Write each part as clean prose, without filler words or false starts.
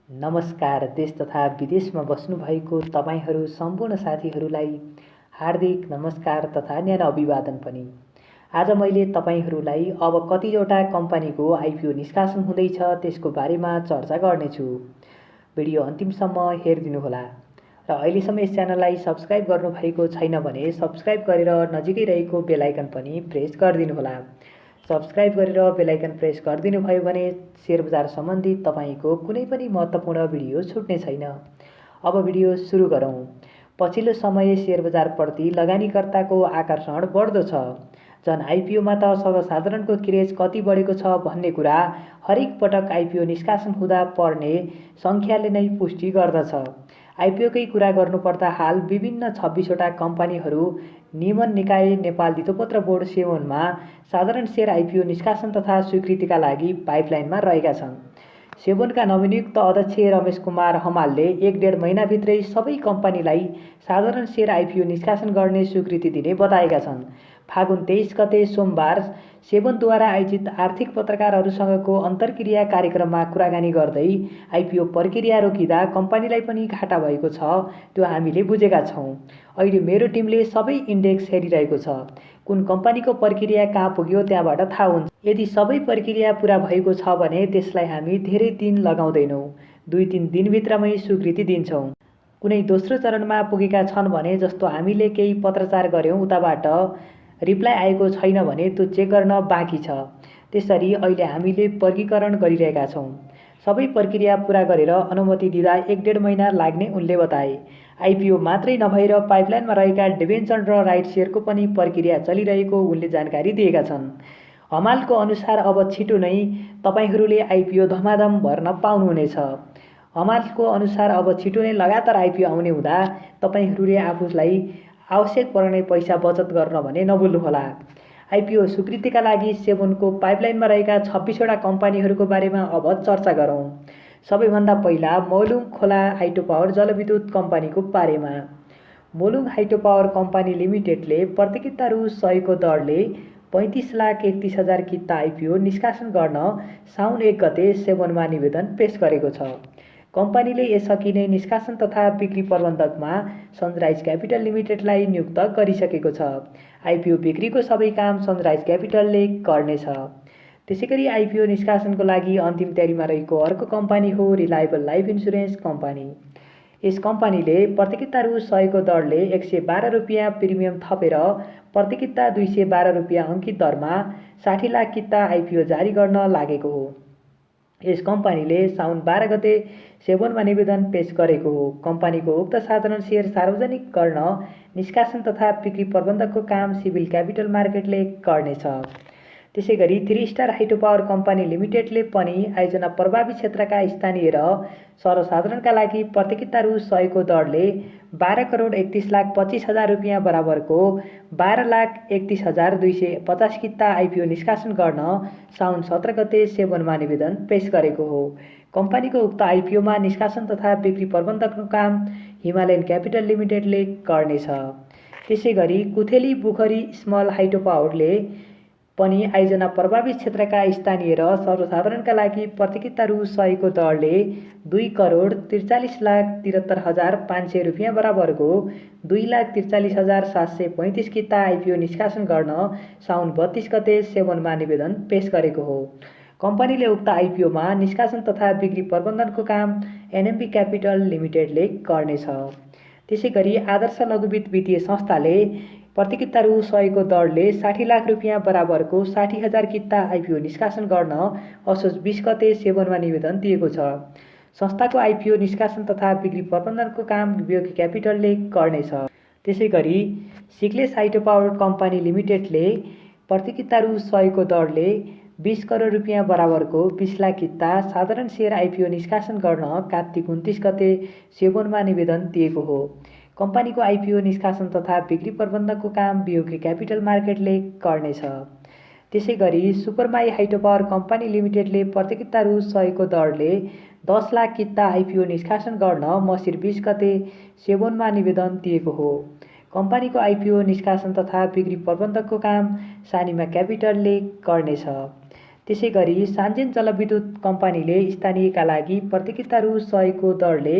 नमस्कार। देश तथा विदेशमा बस्नुभएको तपाईहरू सम्पूर्ण साथीहरूलाई हार्दिक नमस्कार तथा न्यानो अभिवादन पनि। आज मैले तपाईहरूलाई अब कतिवटा कम्पनीको आइपिओ निष्कासन हुँदैछ त्यसको बारेमा चर्चा गर्नेछु। भिडियो अन्तिमसम्म हेरिदिनुहोला र अहिलेसम्म यस च्यानललाई सब्स्क्राइब गर्नुभएको छैन भने सब्स्क्राइब गरेर नजिकै रहेको बेल आइकन पनि प्रेस गरिदिनुहोला। सब्स्क्राइब गरेर बेल आइकन प्रेस गरिदिनु भयो भने शेयर बजार सम्बन्धित तपाईको कुनै पनि महत्त्वपूर्ण भिडियो छुट्ने छैन। अब भिडियो सुरु गरौँ। पछिल्लो समय शेयर बजारप्रति लगानीकर्ताको आकर्षण बढ्दो छ। झन् आइपिओमा त सर्वसाधारणको क्रेज कति बढेको छ भन्ने कुरा हरेक पटक आइपिओ निष्कासन हुँदा पर्ने सङ्ख्याले नै पुष्टि गर्दछ। आइपिओकै कुरा गर्नुपर्दा हाल विभिन्न 26वटा कम्पनीहरू नियमन निकाय नेपाल धितोपत्र बोर्ड सेवनमा साधारण सेयर आइपिओ निष्कासन तथा स्वीकृतिका लागि पाइपलाइनमा रहेका छन्। सेवनका नवनियुक्त अध्यक्ष रमेश कुमार हमालले 1-1.5 महिनाभित्रै सबै कम्पनीलाई साधारण सेयर आइपिओ निष्कासन गर्ने स्वीकृति दिने बताएका छन्। फागुन 23 गते सोमबार सेवनद्वारा आयोजित आर्थिक पत्रकारहरूसँगको अन्तर्क्रिया कार्यक्रममा कुराकानी गर्दै आइपिओ प्रक्रिया रोकिँदा कम्पनीलाई पनि घाटा भएको छ त्यो हामीले बुझेका छौँ। अहिले मेरो टिमले सबै इन्डेक्स हेरिरहेको छ। कुन कम्पनीको प्रक्रिया कहाँ पुग्यो त्यहाँबाट थाहा हुन्छ। यदि सबै प्रक्रिया पुरा भएको छ भने त्यसलाई हामी धेरै दिन लगाउँदैनौँ, 2-3 दिनभित्रमै स्वीकृति दिन्छौँ। कुनै दोस्रो चरणमा पुगेका छन् भने जस्तो हामीले केही पत्रचार गऱ्यौँ उताबाट रिप्लाई आएको छैन भने त्यो चेक गर्न बाँकी छ। त्यसरी अहिले हामीले वर्गीकरण गरिरहेका छौँ। सबै प्रक्रिया पुरा गरेर अनुमति दिँदा 1-1.5 महिना लाग्ने उनले बताए। आइपिओ मात्रै नभएर पाइपलाइनमा रहेका डिभेन्चर र राइट सेयरको पनि प्रक्रिया चलिरहेको उनले जानकारी दिएका छन्। हमालको अनुसार अब छिटो नै तपाईहरूले आइपिओ धमाधम भर्न पाउनुहुनेछ। हमालको अनुसार अब छिटो नै लगातार आइपिओ आउने हुँदा तपाईहरूले आफूलाई आवश्यक पर्ने पैसा बचत गर्न भने नभुल्नुहोला। आइपिओ स्वीकृतिका लागि सेवनको पाइपलाइनमा रहेका 26वटा कम्पनीहरूको बारेमा अब चर्चा गरौँ। सबैभन्दा पहिला मोलुङ खोला हाइड्रोपावर जलविद्युत कम्पनीको बारेमा। मोलुङ हाइड्रोपावर कम्पनी लिमिटेडले प्रतिकिता रु 100 को दरले 35,31,000 किता आइपिओ निष्कासन गर्न साउन 1 गते सेवनमा निवेदन पेश गरेको छ। कम्पनीले यसअघि नै निष्कासन तथा बिक्री प्रबन्धकमा सनराइज क्यापिटल लिमिटेडलाई नियुक्त गरिसकेको छ। आइपिओ बिक्रीको सबै काम सनराइज क्यापिटलले गर्नेछ। त्यसैगरी आइपिओ निष्कासनको लागि अन्तिम तयारीमा रहेको अर्को कम्पनी हो रिलायबल लाइफ इन्सुरेन्स कम्पनी। यस कम्पनीले प्रतिकिता रु 100 को दरले 112 रुपियाँ प्रिमियम थपेर प्रतिकिता 212 रुपियाँ अङ्कित दरमा 60 लाख किता आइपिओ जारी गर्न लागेको हो। यस कम्पनीले साउन 12 गते सेवनमा निवेदन पेश गरेको हो। कम्पनीको उक्त साधारण सेयर सार्वजनिक गर्न निष्कासन तथा बिक्री प्रबन्धकको काम सिभिल क्यापिटल मार्केटले गर्नेछ। त्यसैगरी 3 स्टार हाइड्रोपावर कम्पनी लिमिटेडले पनि आयोजना प्रभावित क्षेत्रका स्थानीय र सर्वसाधारणका लागि प्रतिकिता रु 100 को दरले 12,31,25,000 रुपियाँ बराबरको 12,31,250 किता आइपिओ निष्कासन गर्न साउन 17 गते सेवनमा निवेदन पेश गरेको हो। कम्पनीको उक्त आइपिओमा निष्कासन तथा बिक्री प्रबन्धकको काम हिमालयन क्यापिटल लिमिटेडले गर्नेछ। त्यसैगरी कुथेली बुखरी स्मल हाइड्रोपावरले पनि आयोजना प्रभावित क्षेत्रका स्थानीय र सर्वसाधारणका लागि प्रतिकिता रु 100 को दरले 2,43,73,500 रुपियाँ बराबरको 2,43,735 किता आइपिओ निष्कासन गर्न साउन 32 गते सेवनमा निवेदन पेश गरेको हो। कम्पनीले उक्त आइपिओमा निष्कासन तथा बिक्री प्रबन्धनको काम एनएमबी क्यापिटल लिमिटेडले गर्नेछ। त्यसैगरी आदर्श लघुवित्त वित्तीय संस्थाले प्रतिकिता रु 100 को दरले 60 लाख रुपियाँ बराबरको 60,000 किता आइपिओ निष्कासन गर्न असोज 20 गते सेवनमा निवेदन दिएको छ। संस्थाको आइपिओ निष्कासन तथा बिक्री प्रबन्धनको काम बियोगी क्यापिटलले गर्नेछ। त्यसैगरी सिक्लेस हाइड्रोपावर कम्पनी लिमिटेडले प्रतिकिता रु 100 को दरले 20 करोड रुपियाँ बराबरको 20 लाख किता साधारण सेयर आइपिओ निष्कासन गर्न कार्तिक 29 गते सेवनमा निवेदन दिएको हो। कम्पनीको आइपिओ निष्कासन तथा बिक्री प्रबन्धकको काम बियोगी क्यापिटल मार्केटले गर्नेछ। त्यसैगरी सुपरमाई हाइड्रोपावर कम्पनी लिमिटेडले प्रतिकिता रु 100 को दरले 10 लाख किता आइपिओ निष्कासन गर्न मसिर 20 गते सेवनमा निवेदन दिएको हो। कम्पनीको आइपिओ निष्कासन तथा बिक्री प्रबन्धकको काम सानिमा क्यापिटलले गर्नेछ। त्यसै गरी सान्जेन जलविद्युत कम्पनीले स्थानीयका लागि प्रतिकिता रु 100 को दरले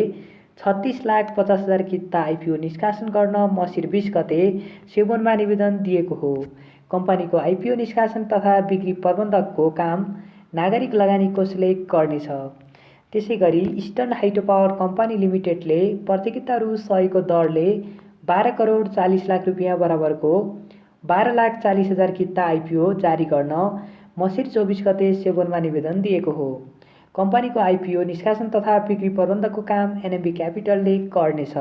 36,50,000 किता आइपिओ निष्कासन गर्न मसिर 20 गते सेबोनमा निवेदन दिएको हो। कम्पनीको आइपिओ निष्कासन तथा बिक्री प्रबन्धकको काम नागरिक लगानी कोषले गर्नेछ। त्यसै गरी इस्टर्न हाइड्रो पावर कम्पनी लिमिटेडले प्रतिकिता रु 100 को दरले 12 करोड 40 लाख रुपियाँ बराबरको 12,40,000 किता आइपिओ जारी गर्न मसिर 24 गते सेबोनमा निवेदन दिएको हो। कम्पनीको आइपिओ निष्कासन तथा बिक्री प्रबन्धकको काम एनएमबी क्यापिटलले गर्नेछ।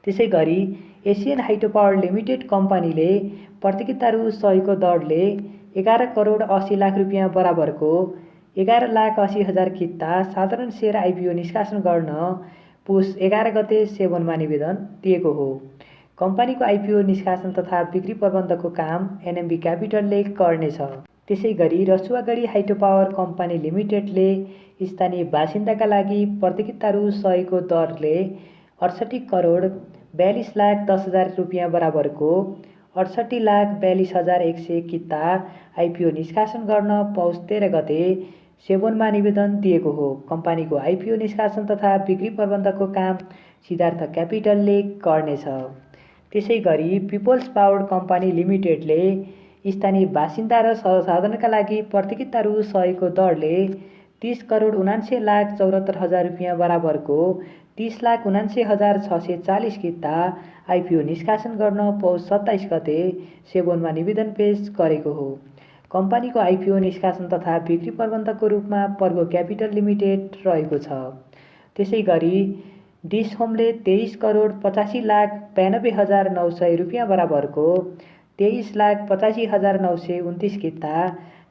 त्यसै गरी एसियन हाइड्रो पावर लिमिटेड कम्पनीले प्रतिकिता रु 100 को दरले 11 करोड 80 लाख रुपियाँ बराबरको 11,80,000 किता साधारण सेयर आइपिओ निष्कासन गर्न पुस 11 गते सेबोनमा निवेदन दिएको हो। कम्पनीको आइपिओ निष्कासन तथा बिक्री प्रबन्धकको काम एनएमबी क्यापिटलले गर्नेछ। त्यसै गरी रसुवागढी हाइड्रो पावर कम्पनी लिमिटेडले स्थानीय बासिन्दाका लागि प्रतिकिता रु 100 को दरले 68 करोड 42 लाख 10,000 रुपियाँ बराबरको 68,42,100 किता आइपिओ निष्कासन गर्न पौष 13 गते सेबोनमा निवेदन दिएको हो। कम्पनीको आइपिओ निष्कासन तथा बिक्री प्रबन्धकको काम सिद्धार्थ क्यापिटलले गर्नेछ। त्यसै गरी पिपल्स पावर कम्पनी लिमिटेडले स्थानीय बासिन्दा र सर्वसाधारणका लागि प्रतिकिता रु 100 को दरले 30 करोड 79 लाख 74,000 रुपियाँ बराबरको 30,79,640 किता आइपिओ निष्कासन गर्न पौष 27 गते सेबोनमा निवेदन पेश गरेको हो। कम्पनीको आइपिओ निष्कासन तथा बिक्री प्रबन्धकको रूपमा पर्गो क्यापिटल लिमिटेड रहेको छ। त्यसै गरी डिस होमले 23 करोड 85 लाख 92,900 रुपियाँ बराबरको 23,85,929 किता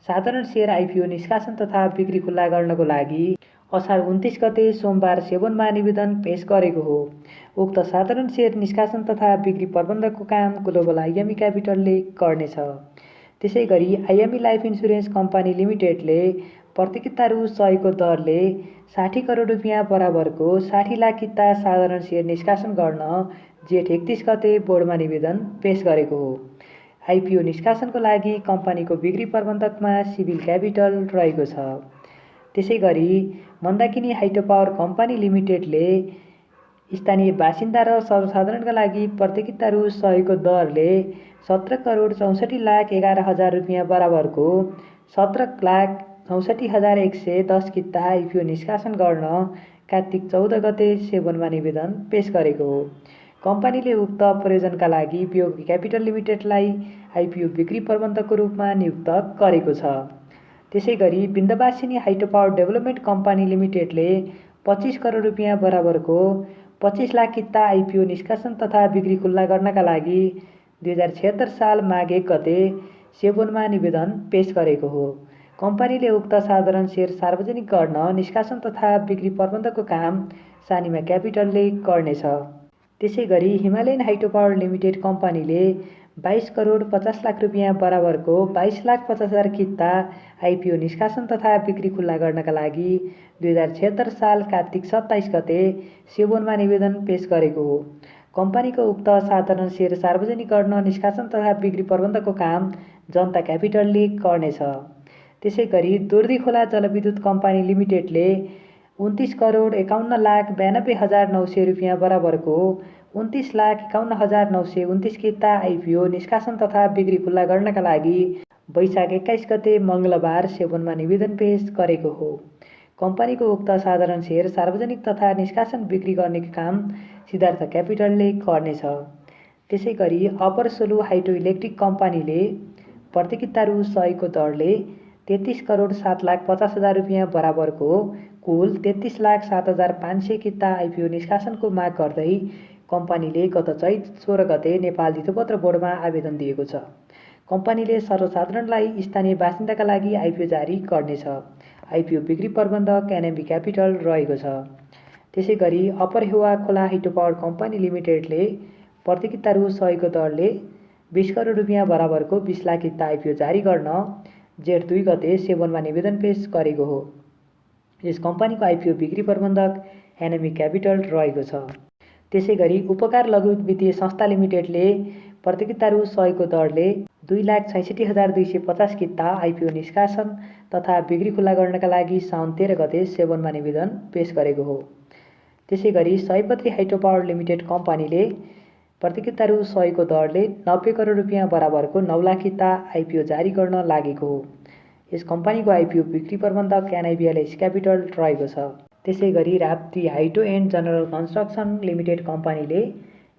साधारण सेयर आइपिओ निष्कासन तथा बिक्री खुल्ला गर्नको लागि असार 29 गते सोमबार सेबोनमा निवेदन पेश गरेको हो। उक्त साधारण सेयर निष्कासन तथा बिक्री प्रबन्धकको काम ग्लोबल आइएमई क्यापिटलले गर्नेछ। त्यसै गरी आइएमई लाइफ इन्सुरेन्स कम्पनी लिमिटेडले प्रतिकिता रु 100 को दरले 60 करोड रुपियाँ बराबरको 60 लाख किता साधारण सेयर निष्कासन गर्न जेठ 31 गते बोर्डमा निवेदन पेश गरेको हो। आइपिओ निष्कासनको लागि कम्पनीको बिक्री प्रबन्धकमा सिभिल क्यापिटल रहेको छ। त्यसै गरी मन्दाकिनी हाइड्रो पावर कम्पनी लिमिटेडले स्थानीय बासिन्दा र सर्वसाधारणका लागि प्रतिकिता रु 100 को दरले 17 करोड 64 लाख 11,000 रुपियाँ बराबरको 17,64,110 किता आइपिओ निष्कासन गर्न कार्तिक 14 गते सेबोनमा निवेदन पेश गरेको हो। कम्पनीले उक्त प्रयोजनका लागि बियोगी क्यापिटल लिमिटेडलाई आइपिओ बिक्री प्रबन्धकको रूपमा नियुक्त गरेको छ। त्यसै गरी Vindhyavasini hydro power development company लिमिटेडले 25 करोड रुपियाँ बराबरको 25 लाख किता आइपिओ निष्कासन तथा बिक्री खुल्ला गर्नका लागि 2076 साल माघ 1 गते सेबोनमा निवेदन पेश गरेको हो। कम्पनीले उक्त साधारण सेयर सार्वजनिक गर्न निष्कासन तथा बिक्री प्रबन्धकको काम सानिमा क्यापिटलले गर्नेछ। त्यसै गरी हिमालयन हाइड्रो पावर लिमिटेड कम्पनीले 22 करोड 50 लाख रुपियाँ बराबरको 22,50,000 किता आइपिओ निष्कासन तथा बिक्री खुल्ला गर्नका लागि 2076 साल कार्तिक 27 गते सेबोनमा निवेदन पेश गरेको हो। कम्पनीको उक्त साधारण सेयर सार्वजनिक गर्न निष्कासन तथा बिक्री प्रबन्धकको काम जनता क्यापिटलले गर्नेछ। त्यसै गरी दोर्दीखोला जलविद्युत कम्पनी लिमिटेडले 29 करोड 51 लाख 92,900 रुपियाँ बराबरको 29,51,929 किता आइपिओ निष्कासन तथा बिक्री खुल्ला गर्नका लागि वैशाख 21 गते मङ्गलबार सेबोनमा निवेदन पेश गरेको हो। कम्पनीको उक्त साधारण सेयर सार्वजनिक तथा निष्कासन बिक्री गर्ने काम सिद्धार्थ क्यापिटलले गर्नेछ। त्यसै गरी अप्पर सोलु हाइड्रो इलेक्ट्रिक कम्पनीले प्रतिकिता रु 100 को दरले 33 करोड 7,50,000 रुपियाँ बराबरको कुल 33,07,500 किता आइपिओ निष्कासनको माग गर्दै कम्पनीले गत चैत 16 गते नेपाल धितोपत्र बोर्डमा आवेदन दिएको छ। कम्पनीले सर्वसाधारणलाई स्थानीय बासिन्दाका लागि आइपिओ जारी गर्नेछ। आइपिओ बिक्री प्रबन्धक एनएमबी क्यापिटल रहेको छ। त्यसै गरी अप्पर हेवा खोला हाइड्रो पावर कम्पनी लिमिटेडले प्रतिकिता रु 100 को दरले 20 करोड रुपियाँ बराबरको 20 लाख किता आइपिओ जारी गर्न जेठ 2 गते सेबोनमा निवेदन पेश गरेको हो। यस कम्पनीको आइपिओ बिक्री प्रबन्धक एनएमई क्यापिटल रहेको छ। त्यसै गरी उपकार लघु वित्तीय संस्था लिमिटेडले प्रतियोगिता रु 100 को दरले 2,66,250 किता आइपिओ निष्कासन तथा बिक्री खुला गर्नका लागि साउन 13 गते सेबनमा निवेदन पेश गरेको हो। त्यसैगरी सयपत्री हाइड्रो पावर लिमिटेड कम्पनीले प्रतियोगिता रु 100 को दरले 90 करोड रुपियाँ बराबरको 9 लाख किता आइपिओ जारी गर्न लागेको हो। यस कम्पनीको आइपिओ बिक्री प्रबन्धक एनआइबिएलएस क्यापिटल रहेको छ। त्यसैगरी Rapti hydro and general construction limited कम्पनीले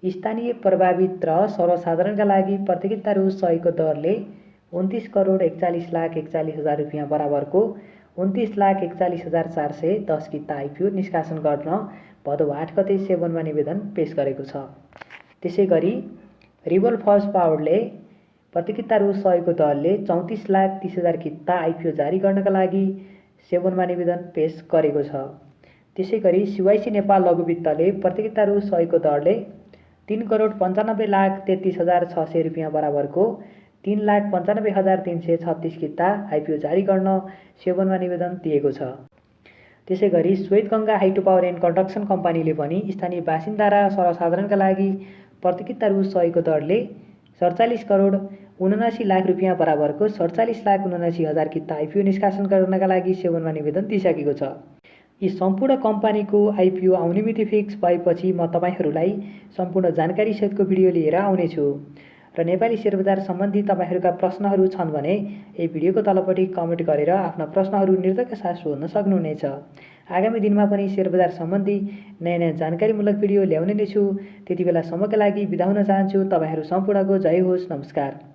स्थानीय प्रभावित र सर्वसाधारणका लागि प्रतियोगिता रु 100 को दरले 29 करोड 41,41,000 रुपियाँ बराबरको 29,41,410 किता आइपिओ निष्कासन गर्न भदौ 8 गते सेबनमा निवेदन पेश गरेको छ। त्यसैगरी रिबल फर्स्ट पावरले प्रतियोगिता रु 100 को दरले 34,30,000 किता आइपिओ जारी गर्नका लागि सेबनमा निवेदन पेश गरेको छ। त्यसैगरी सिवाइसी नेपाल लघुवित्तले प्रतियोगिता रु 100 को दरले 3 करोड 95,33,600 रुपियाँ बराबरको 3,95,336 किता आइपिओ जारी गर्न सेबनमा निवेदन दिएको छ। त्यसैगरी श्वेतगङ्गा हाइड्रो पावर एन्ड कन्स्ट्रक्सन कम्पनीले पनि स्थानीय बासिन्दा र सर्वसाधारणका लागि प्रतियोगिता रु 100 को दरले 47 करोड 79 लाख रुपियाँ बराबरको 47,79,000 किता आइपिओ निष्कासन गर्नका लागि सेबनमा निवेदन दिइसकेको छ। यी सम्पूर्ण कम्पनीको आइपिओ आउने मिति फिक्स भएपछि म तपाईहरूलाई सम्पूर्ण जानकारी सहितको भिडियो लिएर आउनेछु। र नेपाली शेयर बजार सम्बन्धी तपाईहरूका प्रश्नहरू छन् भने यही भिडियोको तलपट्टि कमेन्ट गरेर आफ्ना प्रश्नहरू निर्धक्क साथ सोध्न सक्नुहुनेछ। आगामी दिनमा पनि शेयर बजार सम्बन्धी नयाँ जानकारीमूलक भिडियो ल्याउने नै छु। त्यति बेलासम्मका लागि बिदा हुन चाहन्छु। तपाईहरू सम्पूर्णको जय होस्। नमस्कार।